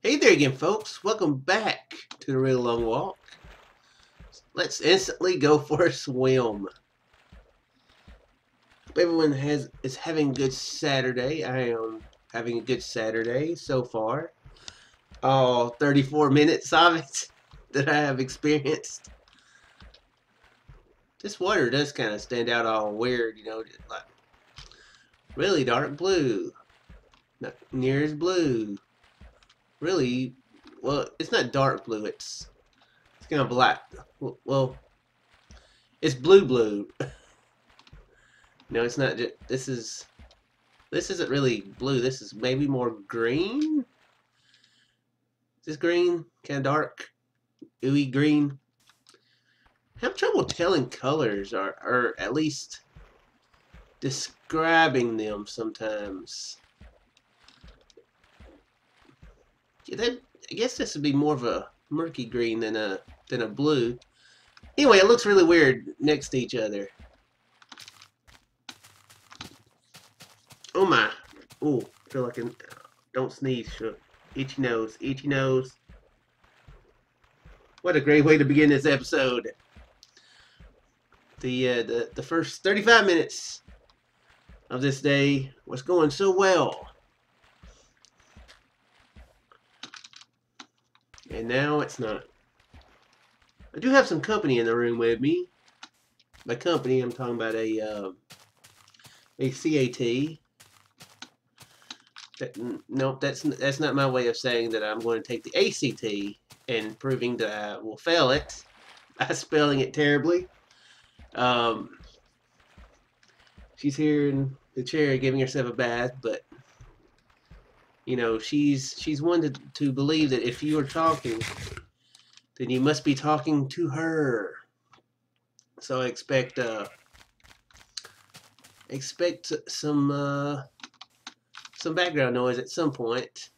Hey there again, folks. Welcome back to the Real Long Walk. Let's instantly go for a swim. Hope everyone is having a good Saturday. I am having a good Saturday so far. All 34 minutes of it that I have experienced. This water does kind of stand out all weird, like really dark blue. Not near as blue. Really, well, it's not dark blue. It's kind of black. Well, it's blue. No, it's not. This isn't really blue. This is maybe more green. Is this green? Kind of dark, ooey green. I have trouble telling colors, or at least describing them sometimes. Yeah, I guess this would be more of a murky green than a blue. Anyway, it looks really weird next to each other. Oh my! Oh, feel like don't sneeze. Sure. Itchy nose, itchy nose. What a great way to begin this episode. The first 35 minutes of this day was going so well, and now it's not. I do have some company in the room with me. By company, I'm talking about a CAT. Nope, that's not my way of saying that I'm going to take the ACT and proving that I will fail it by spelling it terribly. She's here in the chair giving herself a bath, but she's one to believe that if you are talking, then you must be talking to her. So I expect some background noise at some point.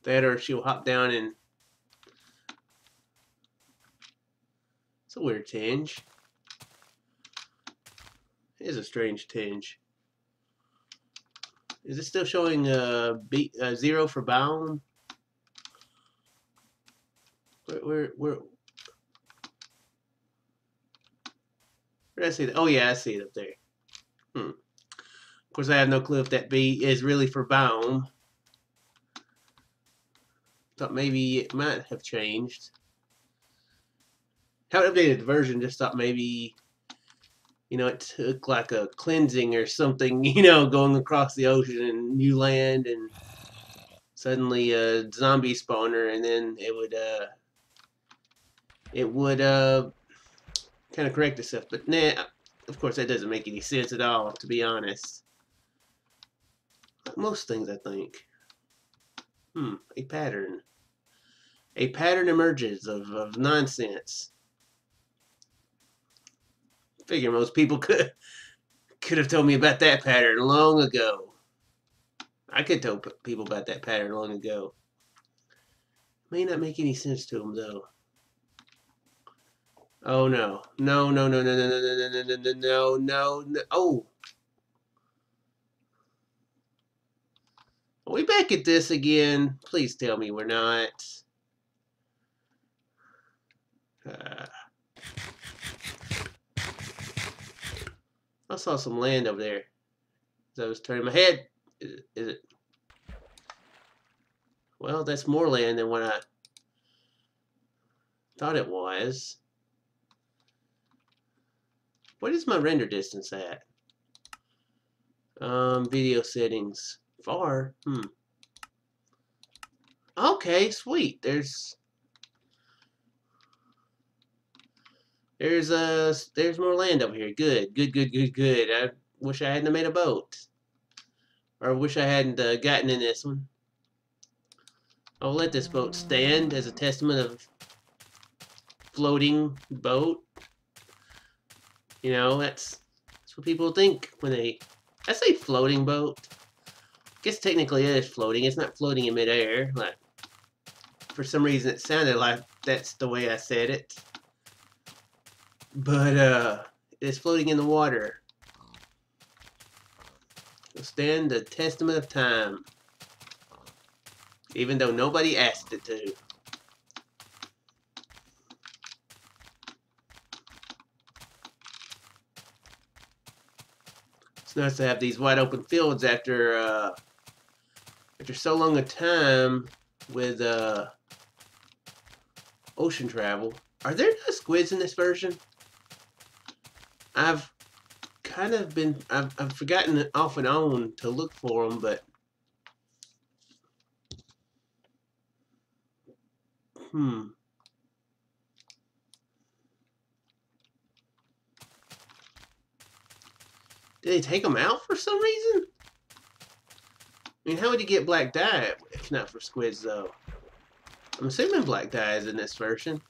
That or she'll hop down and it's a weird tinge. It is a strange tinge. Is it still showing 0 for bound? Where did I see that? Oh yeah, I see it up there. Of course, I have no clue if that B is really for bound. Thought maybe it might have changed. Haven't updated the version. Just thought maybe it took like a cleansing or something. Going across the ocean and new land and suddenly a zombie spawner, and then it would kind of correct itself. But nah, of course that doesn't make any sense at all, to be honest. Like most things, I think. A pattern. A pattern emerges of nonsense. Figure most people could have told me about that pattern long ago. I could tell people about that pattern long ago. May not make any sense to them though. Oh no. No, no, no, no, no, no, no, no, no, no, no, no. Oh. Are we back at this again? Please tell me we're not. I saw some land over there. As I was turning my head. Is it? Well, that's more land than what I thought it was. What is my render distance at? Video settings. Far. Okay, sweet. There's more land over here. Good. I wish I hadn't made a boat. Or I wish I hadn't gotten in this one. I'll let this boat stand as a testament of floating boat. That's what people think when I say floating boat. I guess technically it is floating. It's not floating in midair. Like, for some reason it sounded like that's the way I said it. But it's floating in the water. It'll stand the testament of time. Even though nobody asked it to. It's nice to have these wide open fields after so long a time with ocean travel. Are there no squids in this version? I've kind of been I've forgotten off and on to look for them, but did they take them out for some reason? I mean, how would you get black dye if not for squids, though? I'm assuming black dye is in this version.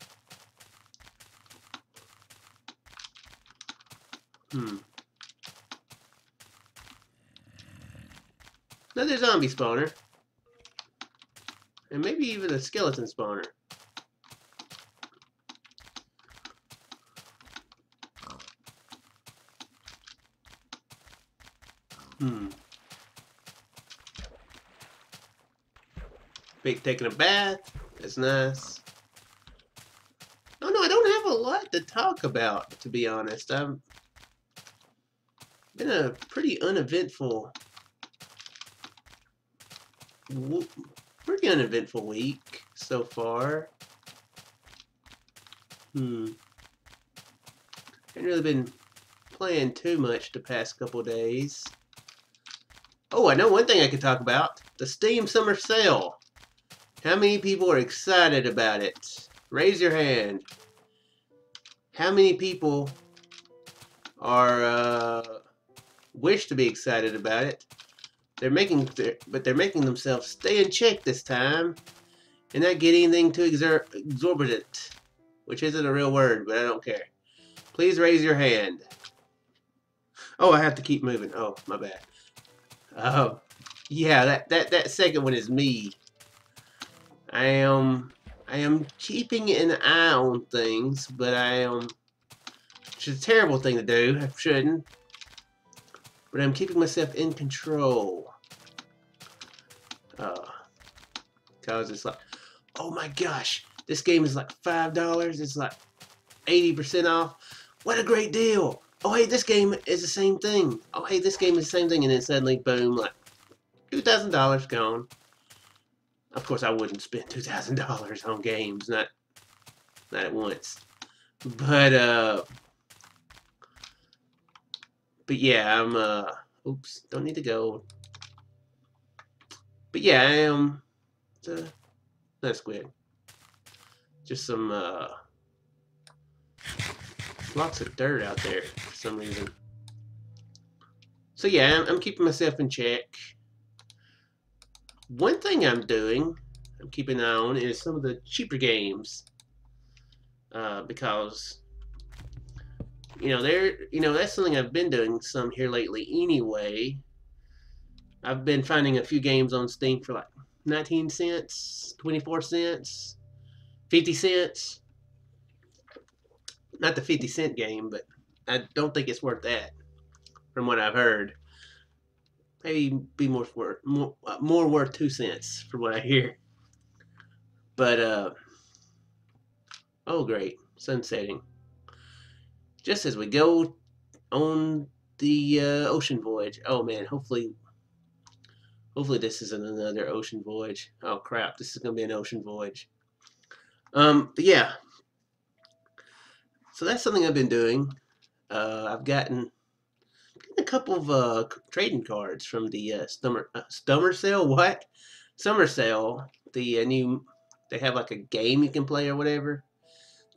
Another zombie spawner. And maybe even a skeleton spawner. Big taking a bath. That's nice. Oh no, I don't have a lot to talk about, to be honest. I've been a pretty uneventful week so far. Haven't really been playing too much the past couple days. Oh, I know one thing I could talk about. The Steam Summer Sale. How many people are excited about it? Raise your hand. How many people are wish to be excited about it? They're making themselves stay in check this time and not get anything too exorbitant, which isn't a real word, but I don't care. Please raise your hand. Oh, I have to keep moving. Oh, my bad. Yeah, that second one is me. I am keeping an eye on things, but which is a terrible thing to do. I shouldn't. But I'm keeping myself in control. Cause it's like, oh my gosh, this game is like $5. It's like 80% off. What a great deal! Oh hey, this game is the same thing. Oh hey, this game is the same thing, and then suddenly, boom, like $2,000 gone. Of course, I wouldn't spend $2,000 on games, not at once. But yeah, I'm oops, don't need to go. But yeah, I am not squid. Just some lots of dirt out there for some reason. So yeah, I'm keeping myself in check. One thing I'm keeping an eye on is some of the cheaper games. Because that's something I've been doing some here lately anyway. I've been finding a few games on Steam for like 19 cents, 24 cents, 50 cents. Not the 50-cent game, but I don't think it's worth that from what I've heard. Maybe be more worth 2 cents from what I hear. But oh great, sun setting. Just as we go on the ocean voyage. Oh man, hopefully this isn't another ocean voyage. Oh crap, this is gonna be an ocean voyage. But yeah. So that's something I've been doing. I've gotten a couple of trading cards from the summer sale. What? Summer sale. The new. They have like a game you can play or whatever.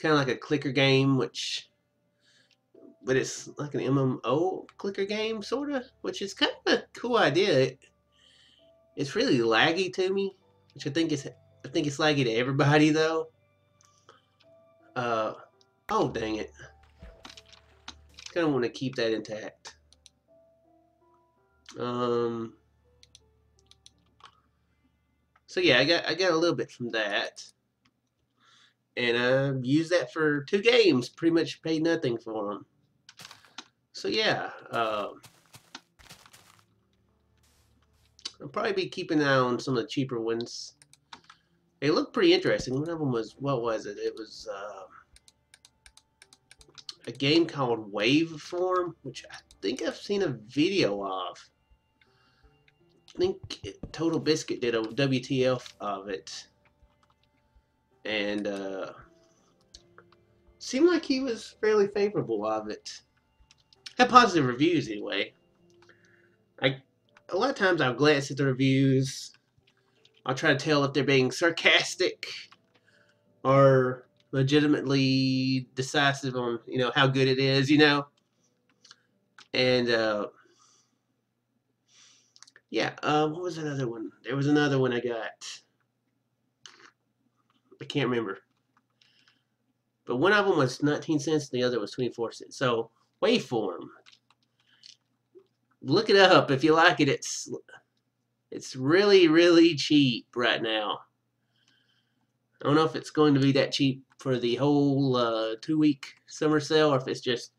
Kind of like a clicker game, but it's like an MMO clicker game, sorta, which is kind of a cool idea. It's really laggy to me, which I think it's laggy to everybody though. Oh dang it! Kind of want to keep that intact. So yeah, I got a little bit from that, and I used that for 2 games. Pretty much paid nothing for them. So yeah, I'll probably be keeping an eye on some of the cheaper ones. They look pretty interesting. One of them was, what was it? It was a game called Waveform, which I think I've seen a video of. I think Total Biscuit did a WTF of it. And seemed like he was fairly favorable of it. Had positive reviews anyway. A lot of times I'll glance at the reviews. I'll try to tell if they're being sarcastic or legitimately decisive on, you know, how good it is, you know. And yeah, what was another one? There was another one I got. I can't remember. But one of them was 19 cents and the other was 24 cents. So, Waveform. Look it up if you like it. It's really, really cheap right now. I don't know if it's going to be that cheap for the whole 2-week summer sale or if it's just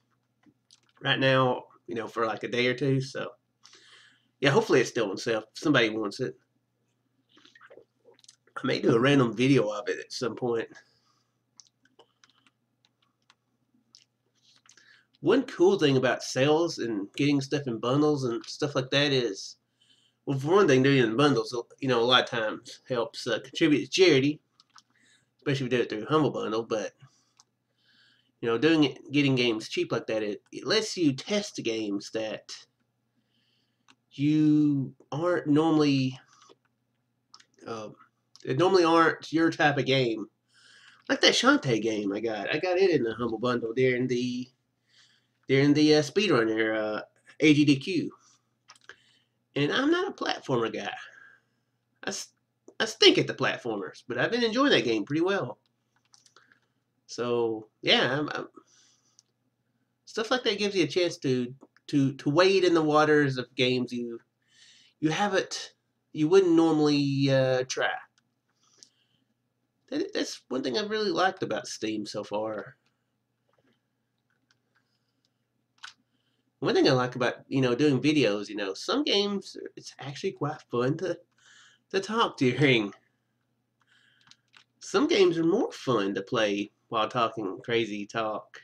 right now, you know, for like a day or two. So, yeah, hopefully it's still on sale. If somebody wants it. I may do a random video of it at some point. One cool thing about sales and getting stuff in bundles and stuff like that is, well, for one thing, doing it in bundles, you know, a lot of times helps contribute to charity, especially if you do it through Humble Bundle. But you know, getting games cheap like that, it lets you test the games that you aren't normally, that normally aren't your type of game. Like that Shantae game I got it in the Humble Bundle during the Speedrunner AGDQ. And I'm not a platformer guy. I stink at the platformers, but I've been enjoying that game pretty well. So yeah, stuff like that gives you a chance to wade in the waters of games you wouldn't normally try. That's one thing I've really liked about Steam so far. One thing I like about, you know, doing videos, you know, some games it's actually quite fun to talk during. Some games are more fun to play while talking crazy talk.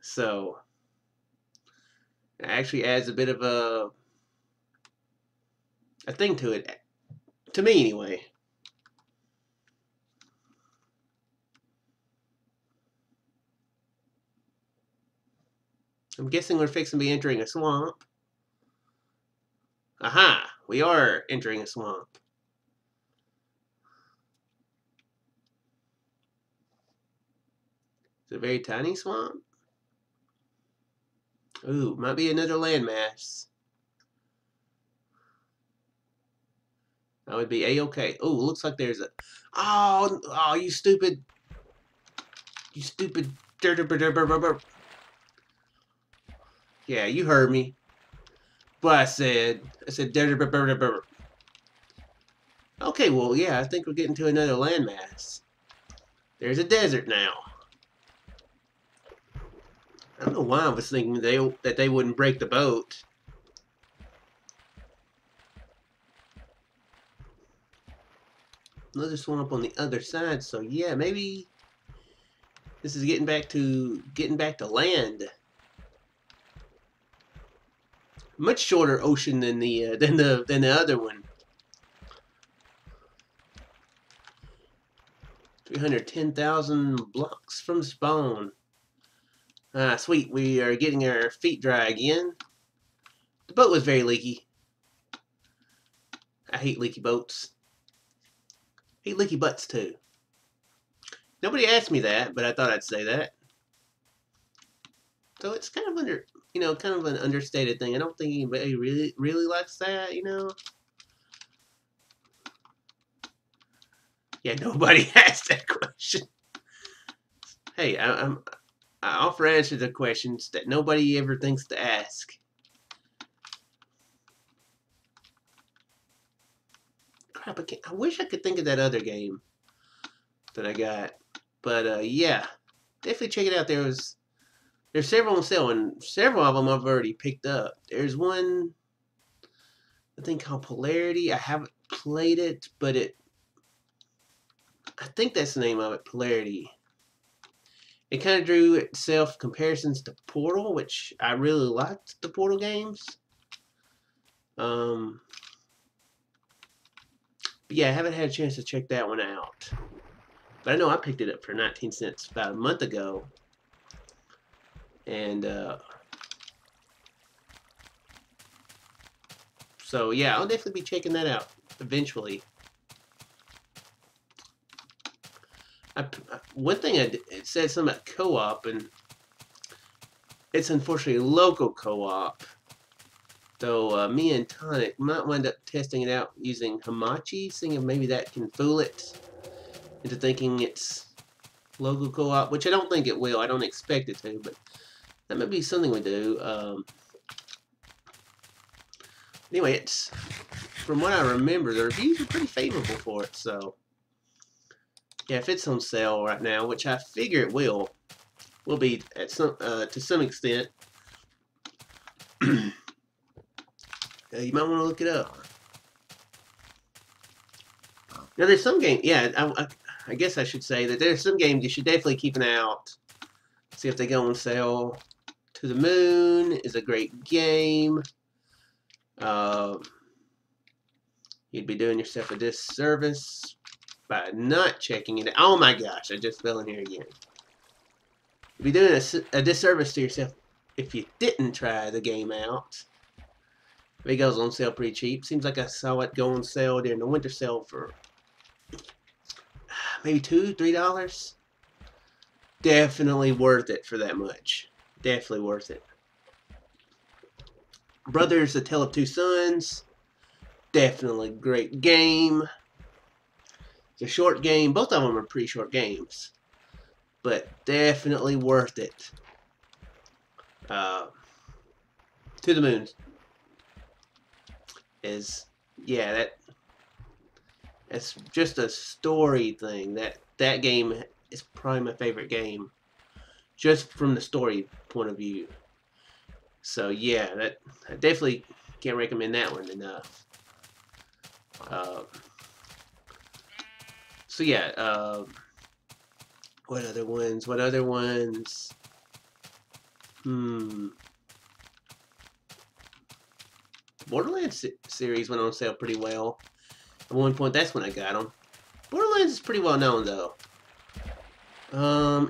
So it actually adds a bit of a thing to it, to me anyway. I'm guessing we're fixing to be entering a swamp. Aha! We are entering a swamp. It's a very tiny swamp. Ooh, might be another landmass. That would be a-okay. Oh, looks like there's a... Oh, you stupid... You stupid... Yeah, you heard me. What I said. I said... Okay, well, yeah, I think we're getting to another landmass. There's a desert now. I don't know why I was thinking that they wouldn't break the boat. Another swamp on the other side, so yeah, maybe this is getting back to land. Much shorter ocean than the other one. 310,000 blocks from spawn. Ah, sweet. We are getting our feet dry again. The boat was very leaky. I hate leaky boats. I hate leaky butts too. Nobody asked me that, but I thought I'd say that. So it's kind of kind of an understated thing. I don't think anybody really likes that, you know. Yeah, nobody asked that question. Hey, I offer answers to questions that nobody ever thinks to ask. Crap, I wish I could think of that other game that I got. But yeah, definitely check it out. There's several on sale, and several of them I've already picked up. There's one a thing called Polarity. I haven't played it, but I think that's the name of it, Polarity. It kind of drew itself comparisons to Portal, which I really liked the Portal games. But yeah, I haven't had a chance to check that one out. But I know I picked it up for 19 cents about a month ago. And so yeah, I'll definitely be checking that out eventually. One thing it said something about co-op, and it's unfortunately local co-op. Though me and Tonic might wind up testing it out using Hamachi, seeing if maybe that can fool it into thinking it's local co-op, which I don't think it will. I don't expect it to, but that might be something we do. Anyway, it's, from what I remember, the reviews are pretty favorable for it, so yeah, if it's on sale right now, which I figure it will be at some to some extent. You might want to look it up. Now, there's some games, yeah, I guess I should say that there's some games you should definitely keep an eye out. See if they go on sale. To the Moon is a great game. You'd be doing yourself a disservice by not checking it. Oh my gosh, I just fell in here again. You'd be doing a disservice to yourself if you didn't try the game out. It goes on sale pretty cheap. Seems like I saw it go on sale during the winter sale for maybe $2, $3. Definitely worth it for that much. Definitely worth it. Brothers: A Tale of Two Sons. Definitely great game. It's a short game. Both of them are pretty short games, but definitely worth it. To the Moon is, yeah, that's just a story thing. That game is probably my favorite game, just from the story point of view. So yeah, I definitely can't recommend that one enough. So yeah, what other ones? Borderlands series went on sale pretty well. At one point, that's when I got them. Borderlands is pretty well known, though.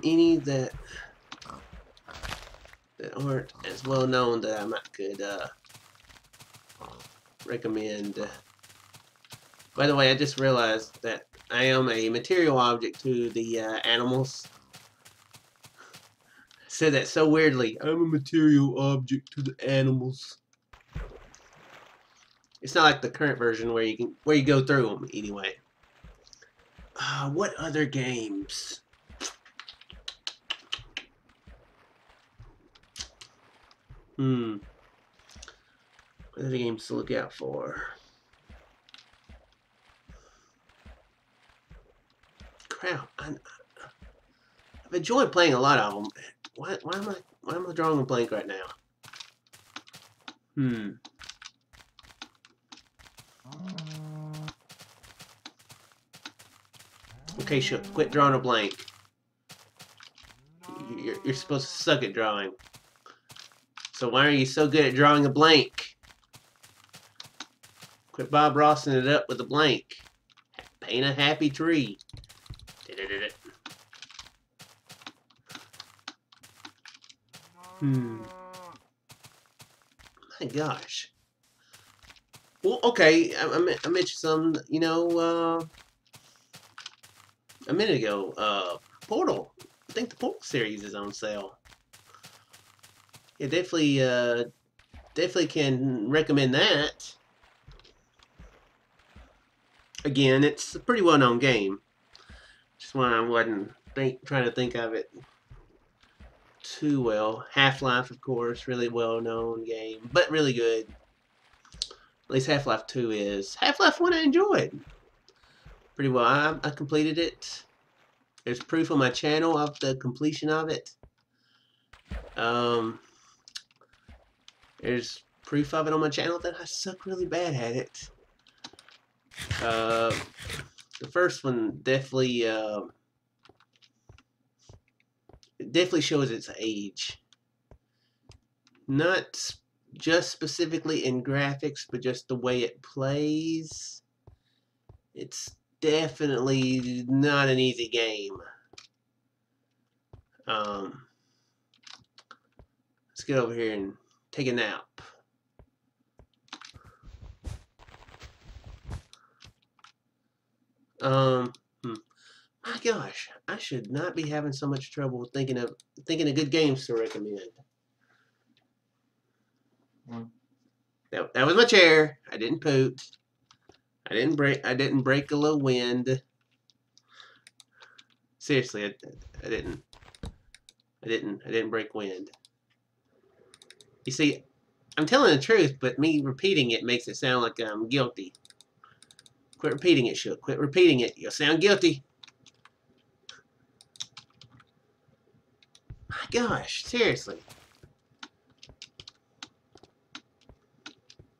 Any that aren't as well known that I could recommend. By the way, I just realized that I am a material object to the animals. I said that so weirdly. I'm a material object to the animals. It's not like the current version where you go through them anyway. What other games? What other games to look out for? Crap! I've enjoyed playing a lot of them. Why am I drawing a blank right now? Okay, quit drawing a blank. You're supposed to suck at drawing. So why are you so good at drawing a blank? Quit Bob Rossing it up with a blank. Paint a happy tree. My gosh. Well, okay, I mentioned some, you know, a minute ago. Portal. I think the Portal series is on sale. Yeah, definitely can recommend that. Again, it's a pretty well-known game. Just when I wasn't trying to think of it too well. Half-Life, of course, really well-known game, but really good. At least Half-Life 2 is. Half-Life 1 I enjoyed pretty well. I completed it. There's proof on my channel of the completion of it. There's proof of it on my channel that I suck really bad at it. The first one definitely shows its age. Not just specifically in graphics, but just the way it plays. It's definitely not an easy game. Let's get over here and take a nap. My gosh, I should not be having so much trouble thinking of good games to recommend. That was my chair. I didn't poop. I didn't break a little wind. Seriously, I didn't break wind. You see, I'm telling the truth, but me repeating it makes it sound like I'm guilty. Quit repeating it, Shook. Quit repeating it. You'll sound guilty. My gosh, seriously.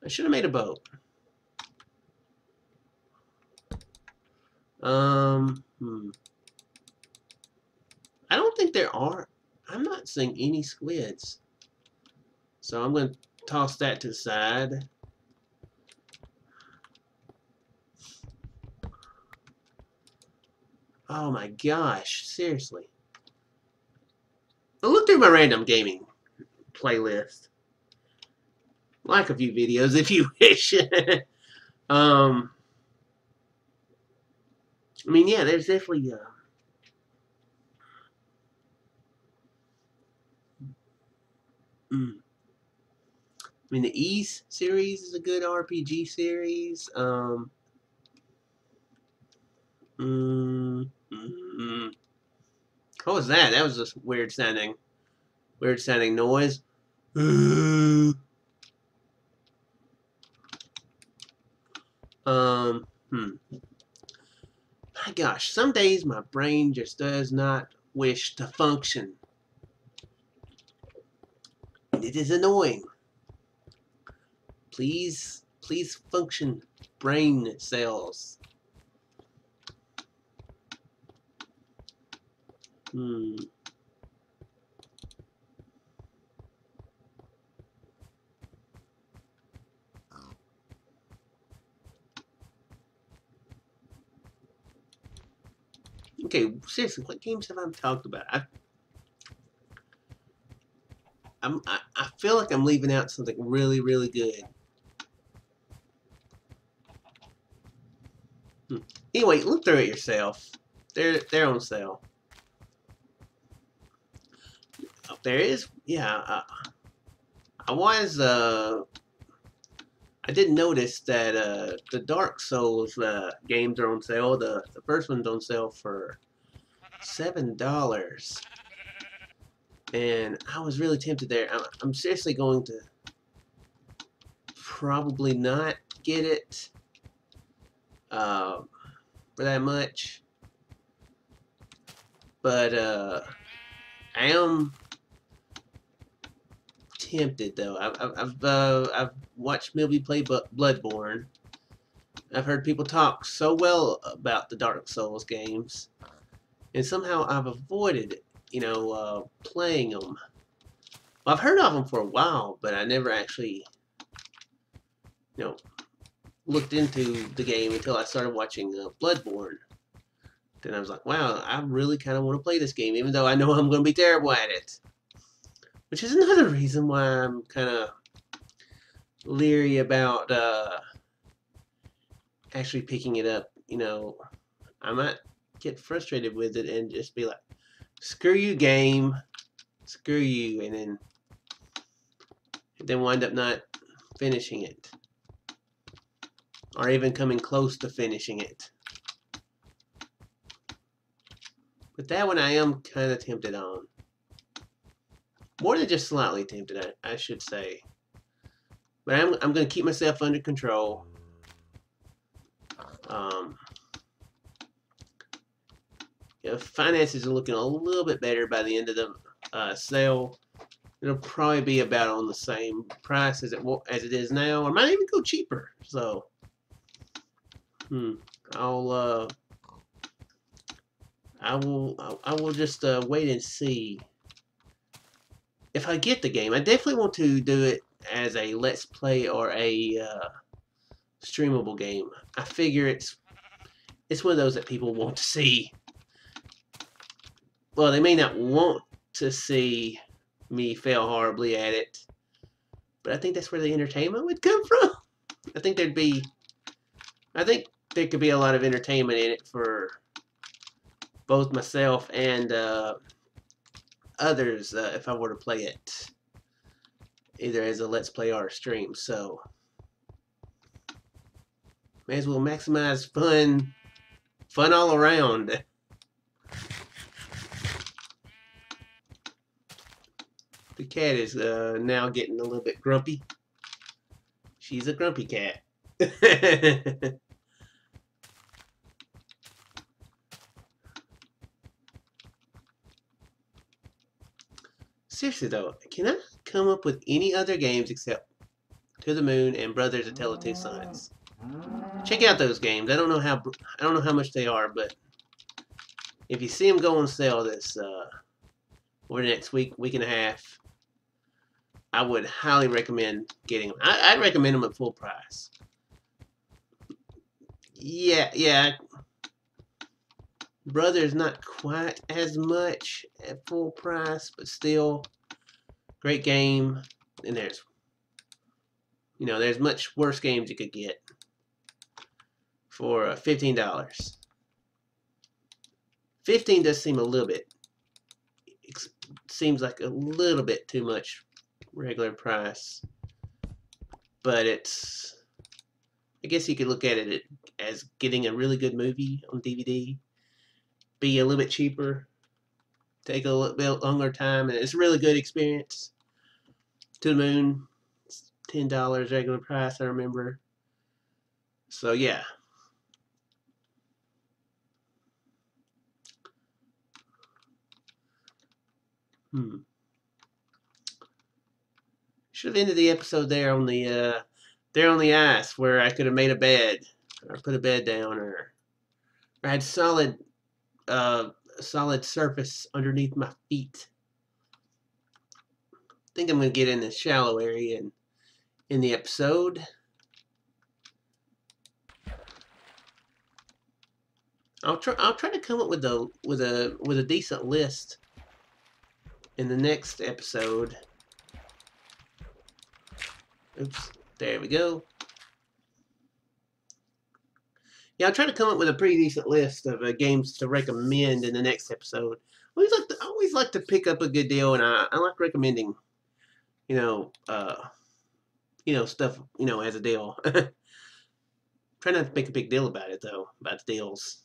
I should have made a boat. I don't think there are. I'm not seeing any squids. So I'm going to toss that to the side. Oh my gosh, seriously. I'll look through my random gaming playlist. Like a few videos if you wish. I mean, yeah, there's definitely I mean, the Ys series is a good RPG series. What was that? That was just weird sounding noise. My gosh, some days my brain just does not wish to function. And it is annoying. Please function, brain cells. Okay, seriously, what games have I talked about? I feel like I'm leaving out something really, really good. Anyway, look through it yourself. They're on sale. Oh, there is, yeah. I didn't notice that the Dark Souls games are on sale. The first one's on sale for $7. And I was really tempted there. I'm seriously going to probably not get it for that much. But I am tempted though. I've watched Milby play Bloodborne. I've heard people talk so well about the Dark Souls games, and somehow I've avoided, playing them. Well, I've heard of them for a while, but I never actually, looked into the game until I started watching Bloodborne. Then I was like, wow, I really kind of want to play this game, even though I know I'm going to be terrible at it. Which is another reason why I'm kind of leery about actually picking it up. I might get frustrated with it and just be like, screw you, game. Screw you. And then wind up not finishing it. Or even coming close to finishing it. But that one I am kind of tempted on. More than just slightly tempted, I should say. But I'm going to keep myself under control. Finances are looking a little bit better by the end of the sale. It'll probably be about on the same price as it is now, or might even go cheaper. So, I'll I will just wait and see if I get the game. I definitely want to do it as a Let's Play or a streamable game. I figure it's one of those that people want to see. Well, they may not want to see me fail horribly at it, but I think that's where the entertainment would come from. I think there could be a lot of entertainment in it for both myself and others if I were to play it, either as a Let's Play or a stream. So, may as well maximize fun all around. The cat is now getting a little bit grumpy. She's a grumpy cat. Seriously though, can I come up with any other games except To the Moon and Brothers: A Tale of Two Sons? Check out those games. I don't know how much they are, but if you see them go on sale this over the next week and a half, I would highly recommend getting them. I'd recommend them at full price. Yeah. Brothers not quite as much at full price, but still great game. And there's much worse games you could get for $15. 15 does seem a little bit. Seems like a little bit too much regular price, but I guess you could look at it as getting a really good movie on DVD. Be a little bit cheaper, take a little bit longer time, and it's a really good experience. To the Moon, it's $10 regular price, I remember. So yeah. Should have ended the episode there on the ice where I could have made a bed or put a bed down or had solid surface underneath my feet. I think I'm gonna get in the shallow area in the episode. I'll try to come up with a decent list in the next episode. Oops, there we go. Yeah, I'll try to come up with a pretty decent list of games to recommend in the next episode. I always like to pick up a good deal, and I like recommending, stuff, as a deal. Try not to make a big deal about it though, about the deals.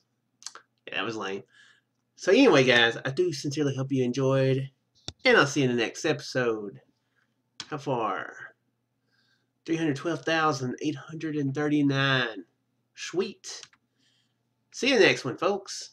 Yeah, that was lame. So anyway, guys, I do sincerely hope you enjoyed, and I'll see you in the next episode. How far? 312,839. Sweet. See you in the next one, folks.